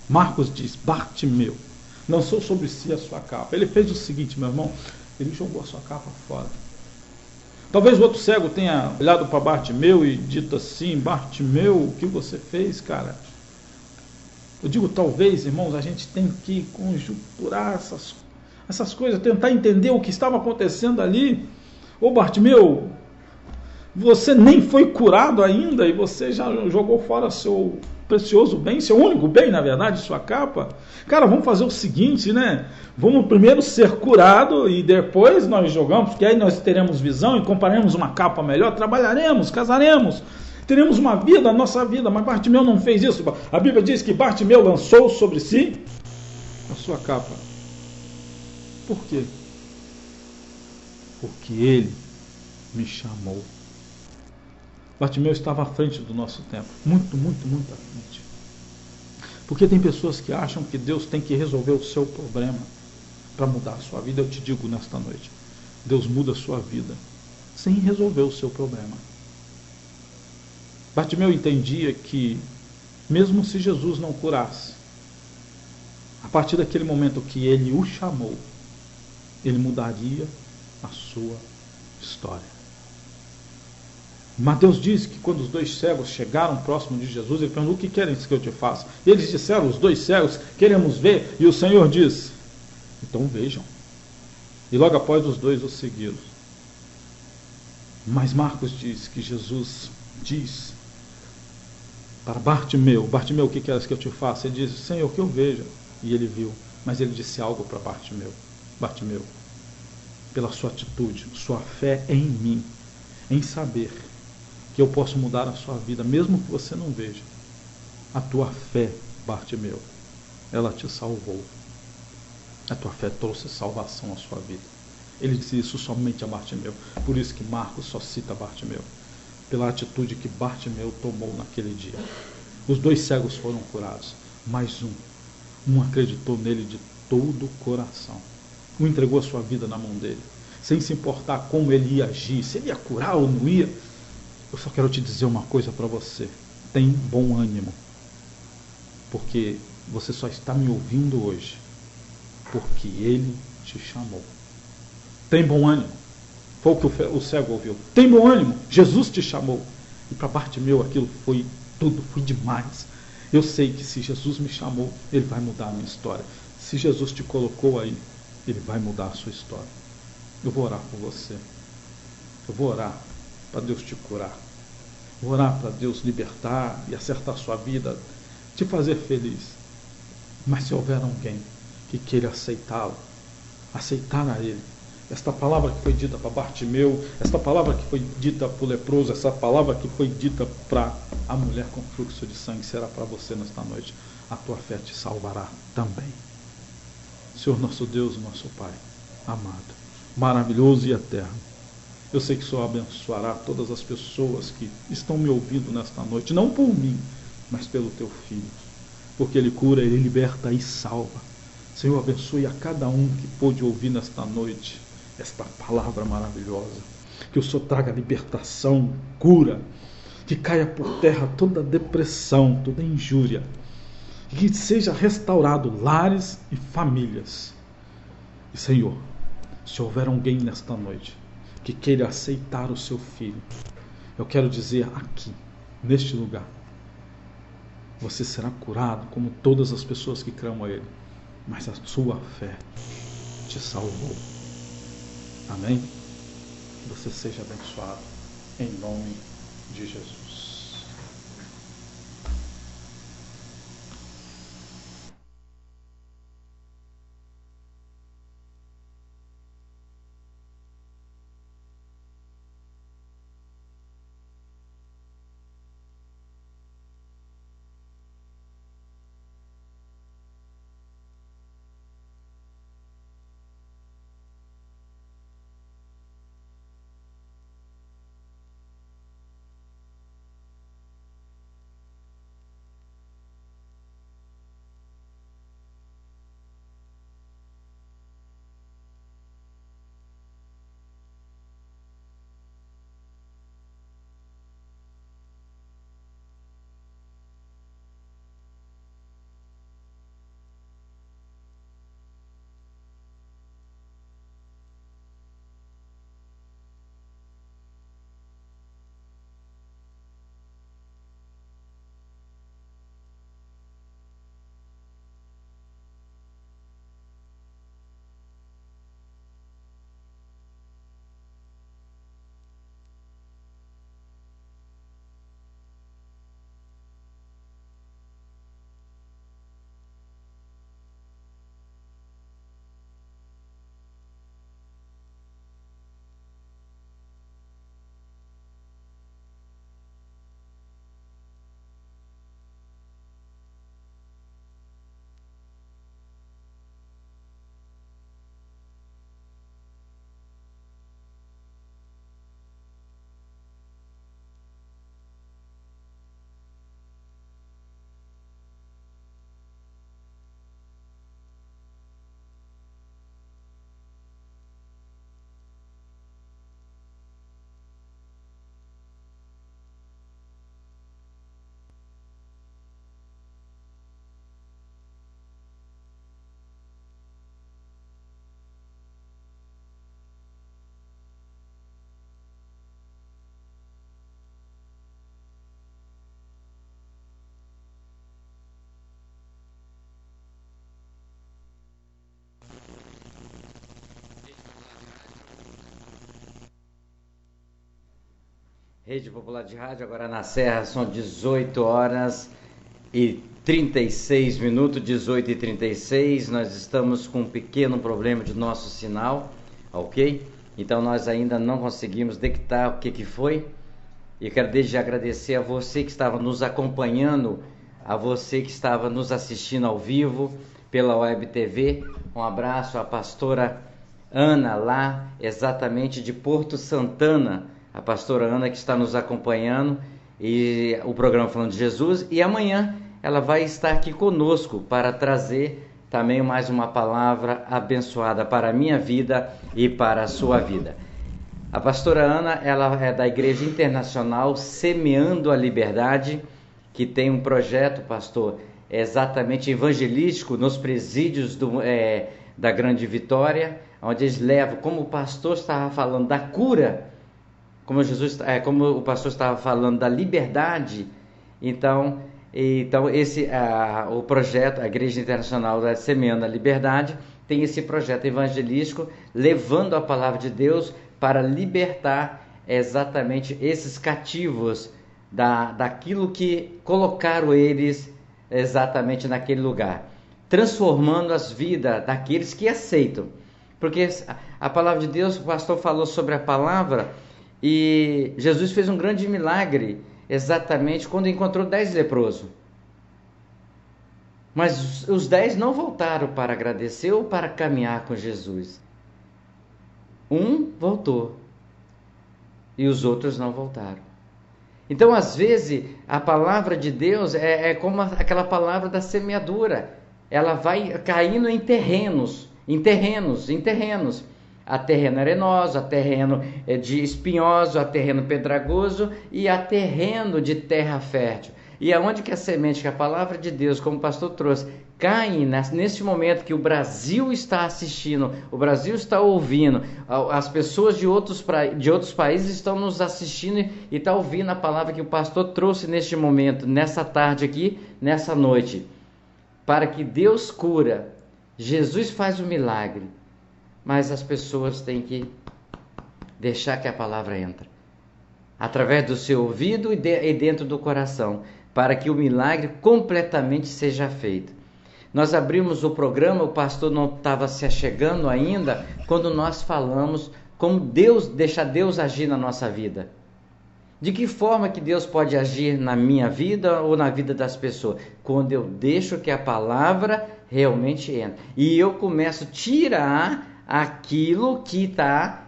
Marcos diz, Bartimeu lançou sobre si a sua capa. Ele fez o seguinte, meu irmão, ele jogou a sua capa fora. Talvez o outro cego tenha olhado para Bartimeu e dito assim: Bartimeu, o que você fez, cara? Eu digo talvez, irmãos, a gente tem que conjunturar essas coisas, tentar entender o que estava acontecendo ali. Ô Bartimeu, você nem foi curado ainda e você já jogou fora seu precioso bem, seu único bem, na verdade, sua capa. Cara, vamos fazer o seguinte, né? Vamos primeiro ser curado e depois nós jogamos, porque aí nós teremos visão e compraremos uma capa melhor, trabalharemos, casaremos, teremos uma vida, a nossa vida. Mas Bartimeu não fez isso. A Bíblia diz que Bartimeu lançou sobre si a sua capa. Por quê? Porque ele me chamou. Bartimeu estava à frente do nosso tempo, muito, muito, muito à frente. Porque tem pessoas que acham que Deus tem que resolver o seu problema para mudar a sua vida. Eu te digo nesta noite, Deus muda a sua vida sem resolver o seu problema. Bartimeu entendia que, mesmo se Jesus não curasse, a partir daquele momento que ele o chamou, ele mudaria a sua história. Mateus diz que quando os 2 cegos chegaram próximo de Jesus, ele perguntou: o que querem que eu te faça? E eles disseram, os 2 cegos: queremos ver. E o Senhor diz: então vejam. E logo após os 2 o seguiram. Mas Marcos diz que Jesus diz para Bartimeu: Bartimeu, o que queres que eu te faça? Ele diz: Senhor, que eu veja. E ele viu. Mas ele disse algo para Bartimeu: Bartimeu, pela sua atitude, sua fé em mim, em saber que eu posso mudar a sua vida, mesmo que você não veja, a tua fé, Bartimeu, ela te salvou. A tua fé trouxe salvação à sua vida. Ele disse isso somente a Bartimeu. Por isso que Marcos só cita Bartimeu, pela atitude que Bartimeu tomou naquele dia. Os 2 cegos foram curados, mas um acreditou nele de todo o coração. Um entregou a sua vida na mão dele, sem se importar como ele ia agir, se ele ia curar ou não ia. Eu só quero te dizer uma coisa para você: tem bom ânimo, porque você só está me ouvindo hoje porque ele te chamou. Tem bom ânimo. Foi o que o cego ouviu. Tem bom ânimo, Jesus te chamou. E para Bartimeu aquilo foi tudo, foi demais. Eu sei que se Jesus me chamou, ele vai mudar a minha história. Se Jesus te colocou aí, ele vai mudar a sua história. Eu vou orar por você. Eu vou orar para Deus te curar. Eu vou orar para Deus libertar e acertar a sua vida te fazer feliz. Mas se houver alguém que queira aceitá-lo, aceitar a Ele, esta palavra que foi dita para Bartimeu, esta palavra que foi dita para o leproso, essa palavra que foi dita para a mulher com fluxo de sangue, será para você nesta noite. A tua fé te salvará também. Senhor nosso Deus, nosso Pai amado, maravilhoso e eterno, eu sei que o Senhor abençoará todas as pessoas que estão me ouvindo nesta noite, não por mim, mas pelo teu Filho, porque Ele cura, Ele liberta e salva. Senhor, abençoe a cada um que pôde ouvir nesta noite esta palavra maravilhosa, que o Senhor traga libertação, cura, que caia por terra toda depressão, toda injúria, que seja restaurado lares e famílias. E Senhor, se houver alguém nesta noite que queira aceitar o seu Filho, eu quero dizer aqui, neste lugar, você será curado como todas as pessoas que clamam a Ele, mas a sua fé te salvou. Amém? Você seja abençoado em nome de Jesus. Rede Popular de Rádio, agora na Serra, são 18 horas e 36 minutos, 18 e 36. Nós estamos com um pequeno problema de nosso sinal, ok? Então nós ainda não conseguimos detectar o que foi. E quero desde já agradecer a você que estava nos acompanhando, a você que estava nos assistindo ao vivo pela Web TV. Um abraço à pastora Ana, lá exatamente de Porto Santana, a pastora Ana que está nos acompanhando, e o programa Falando de Jesus, e amanhã ela vai estar aqui conosco para trazer também mais uma palavra abençoada para a minha vida e para a sua vida. A pastora Ana, ela é da Igreja Internacional Semeando a Liberdade, que tem um projeto, pastor, exatamente evangelístico nos presídios da Grande Vitória, onde eles levam, como o pastor estava falando da cura, como o pastor estava falando da liberdade. Então o projeto, a Igreja Internacional da Semeando a Liberdade, tem esse projeto evangelístico, levando a palavra de Deus para libertar exatamente esses cativos daquilo que colocaram eles exatamente naquele lugar, transformando as vidas daqueles que aceitam. Porque a palavra de Deus, o pastor falou sobre a palavra, e Jesus fez um grande milagre exatamente quando encontrou 10 leprosos. Mas os 10 não voltaram para agradecer ou para caminhar com Jesus. Um voltou e os outros não voltaram. Então, às vezes, a palavra de Deus é como aquela palavra da semeadura. Ela vai caindo em terrenos. Há terreno arenoso, há terreno de espinhoso, há terreno pedregoso e há terreno de terra fértil. E aonde que a semente, que a palavra de Deus, como o pastor trouxe, cai nesse momento que o Brasil está assistindo, o Brasil está ouvindo, as pessoas de outros países estão nos assistindo e estão ouvindo a palavra que o pastor trouxe neste momento, nessa tarde aqui, nessa noite, para que Deus cura. Jesus faz o milagre, mas as pessoas têm que deixar que a palavra entre, através do seu ouvido e dentro do coração, para que o milagre completamente seja feito. Nós abrimos o programa, o pastor não estava se achegando ainda, quando nós falamos como deixar Deus agir na nossa vida. De que forma que Deus pode agir na minha vida ou na vida das pessoas? Quando eu deixo que a palavra realmente entre. E eu começo a tirar aquilo que está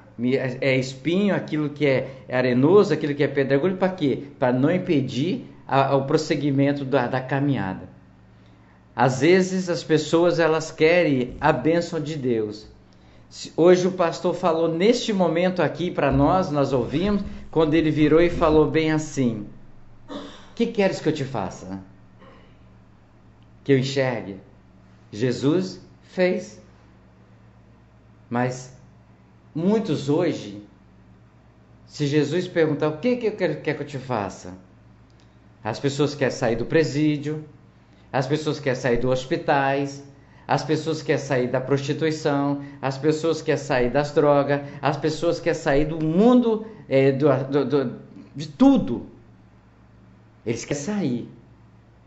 espinho, aquilo que é arenoso, aquilo que é pedregulho, para quê? Para não impedir o prosseguimento da caminhada. Às vezes as pessoas elas querem a bênção de Deus. Hoje o pastor falou neste momento aqui para nós ouvimos, quando ele virou e falou bem assim: que queres que eu te faça? Que eu enxergue? Jesus fez. Mas muitos hoje, se Jesus perguntar o que quer que eu te faça, as pessoas querem sair do presídio, as pessoas querem sair dos hospitais, as pessoas querem sair da prostituição, as pessoas querem sair das drogas, as pessoas querem sair do mundo, de tudo. Eles querem sair,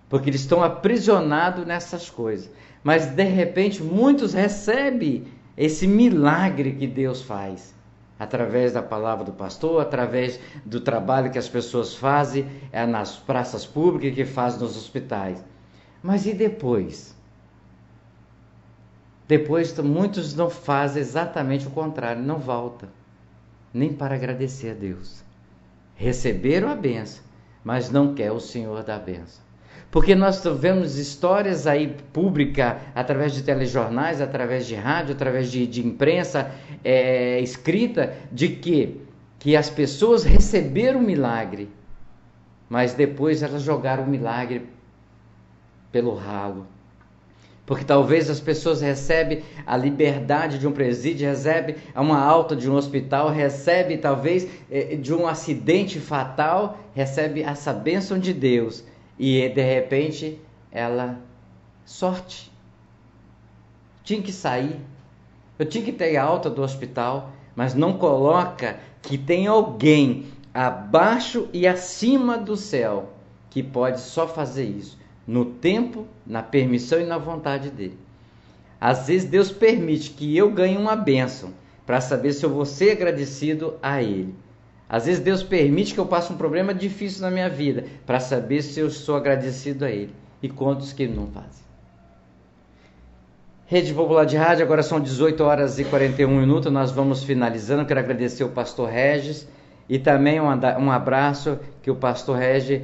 porque eles estão aprisionados nessas coisas. Mas de repente muitos recebem esse milagre que Deus faz, através da palavra do pastor, através do trabalho que as pessoas fazem nas praças públicas, que fazem nos hospitais. Mas e depois? Depois muitos não fazem exatamente o contrário, não voltam, nem para agradecer a Deus. Receberam a bênção, mas não quer o Senhor da bênção. Porque nós vemos histórias aí públicas, através de telejornais, através de rádio, através de imprensa escrita, de que as pessoas receberam o milagre, mas depois elas jogaram o milagre pelo ralo. Porque talvez as pessoas recebem a liberdade de um presídio, recebem uma alta de um hospital, recebem talvez de um acidente fatal, recebe essa bênção de Deus. E de repente ela, sorte, tinha que sair, eu tinha que ter a alta do hospital, mas não coloca que tem alguém abaixo e acima do céu que pode só fazer isso, no tempo, na permissão e na vontade dele. Às vezes Deus permite que eu ganhe uma bênção, para saber se eu vou ser agradecido a ele. Às vezes Deus permite que eu passe um problema difícil na minha vida, para saber se eu sou agradecido a ele. E quantos que não fazem? Rede Popular de Rádio, agora são 18 horas e 41 minutos, nós vamos finalizando. Quero agradecer o pastor Regis e também um abraço que o pastor Regis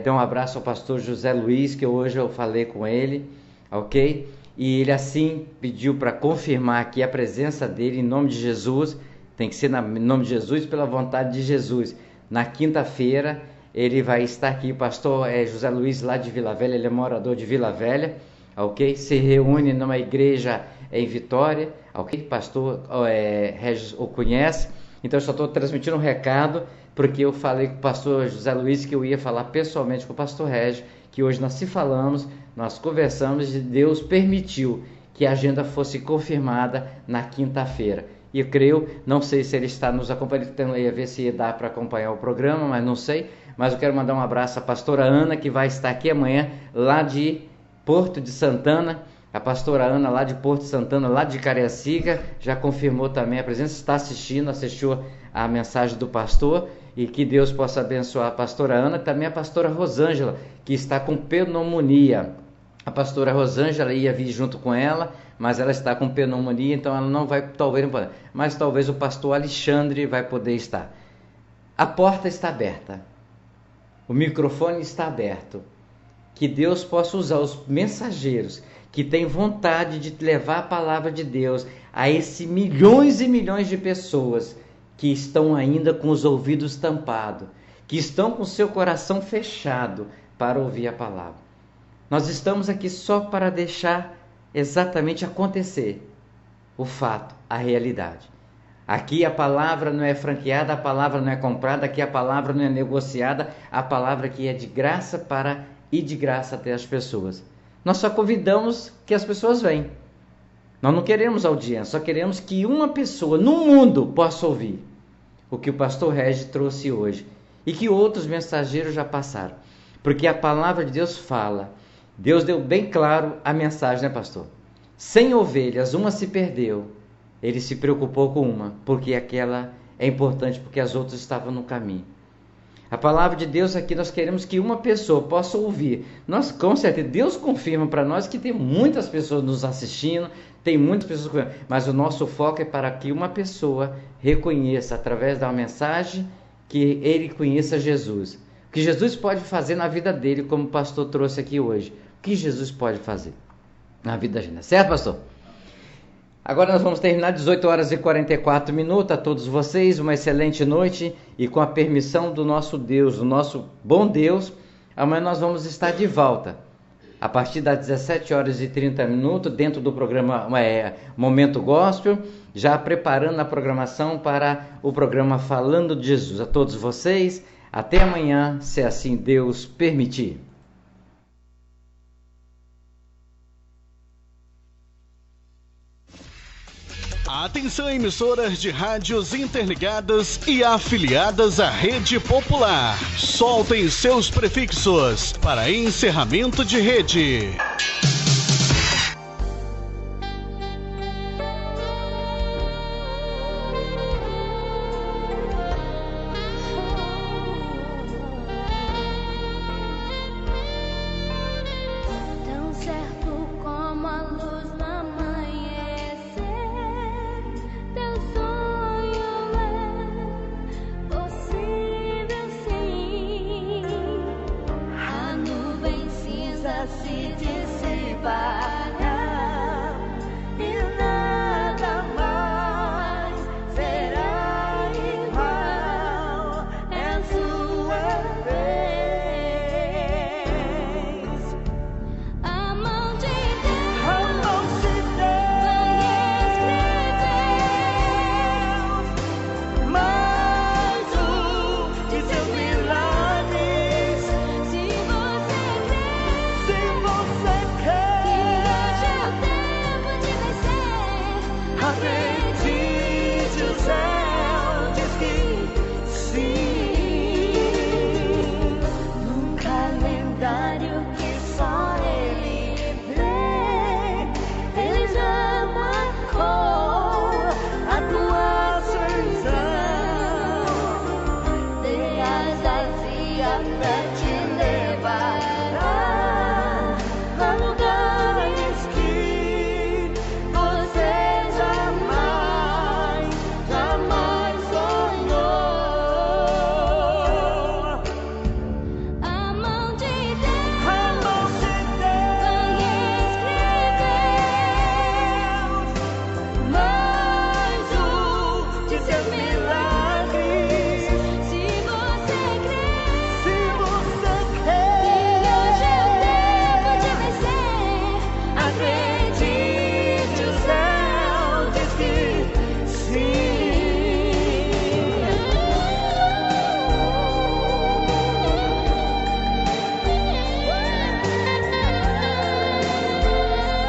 deu um abraço ao pastor José Luiz, que hoje eu falei com ele, ok? E ele assim pediu para confirmar aqui a presença dele em nome de Jesus. Tem que ser em nome de Jesus, pela vontade de Jesus. Na quinta-feira, ele vai estar aqui, o pastor José Luiz, lá de Vila Velha, ele é morador de Vila Velha, ok? Se reúne numa igreja em Vitória, ok? Pastor Regis o conhece, então eu só estou transmitindo um recado, porque eu falei com o pastor José Luiz que eu ia falar pessoalmente com o pastor Regis, que hoje nós se falamos, nós conversamos e Deus permitiu que a agenda fosse confirmada na quinta-feira. e eu creio, não sei se ele está nos acompanhando, então eu ia ver se dá para acompanhar o programa, mas não sei. Mas eu quero mandar um abraço à pastora Ana, que vai estar aqui amanhã, lá de Porto de Santana. A pastora Ana, lá de Porto de Santana, lá de Cariacica, já confirmou também a presença, está assistiu a mensagem do pastor, e que Deus possa abençoar a pastora Ana, também a pastora Rosângela, que está com pneumonia. A pastora Rosângela ia vir junto com ela, mas ela está com pneumonia, então ela não vai, talvez não pode, mas talvez o pastor Alexandre vai poder estar. A porta está aberta, o microfone está aberto, que Deus possa usar os mensageiros que têm vontade de levar a palavra de Deus a esses milhões e milhões de pessoas que estão ainda com os ouvidos tampados, que estão com seu coração fechado para ouvir a palavra. Nós estamos aqui só para deixar exatamente acontecer o fato, a realidade. Aqui a palavra não é franqueada, a palavra não é comprada, aqui a palavra não é negociada, a palavra aqui é de graça para ir de graça até as pessoas. Nós só convidamos que as pessoas venham. Nós não queremos audiência, só queremos que uma pessoa no mundo possa ouvir o que o pastor Regi trouxe hoje e que outros mensageiros já passaram. Porque a palavra de Deus fala, Deus deu bem claro a mensagem, né, pastor? 100 ovelhas, uma se perdeu, ele se preocupou com uma, porque aquela é importante, porque as outras estavam no caminho. A palavra de Deus aqui, nós queremos que uma pessoa possa ouvir. Nós, com certeza, Deus confirma para nós que tem muitas pessoas nos assistindo, tem muitas pessoas, mas o nosso foco é para que uma pessoa reconheça, através da mensagem, que ele conheça Jesus. O que Jesus pode fazer na vida dele, como o pastor trouxe aqui hoje. O que Jesus pode fazer na vida da gente, certo, pastor? Agora nós vamos terminar 18 horas e 44 minutos. A todos vocês, uma excelente noite. E com a permissão do nosso Deus, do nosso bom Deus, amanhã nós vamos estar de volta. A partir das 17 horas e 30 minutos, dentro do programa Momento Gospel, já preparando a programação para o programa Falando de Jesus. A todos vocês, até amanhã, se assim Deus permitir. Atenção, emissoras de rádios interligadas e afiliadas à Rede Popular. Soltem seus prefixos para encerramento de rede. Acredite.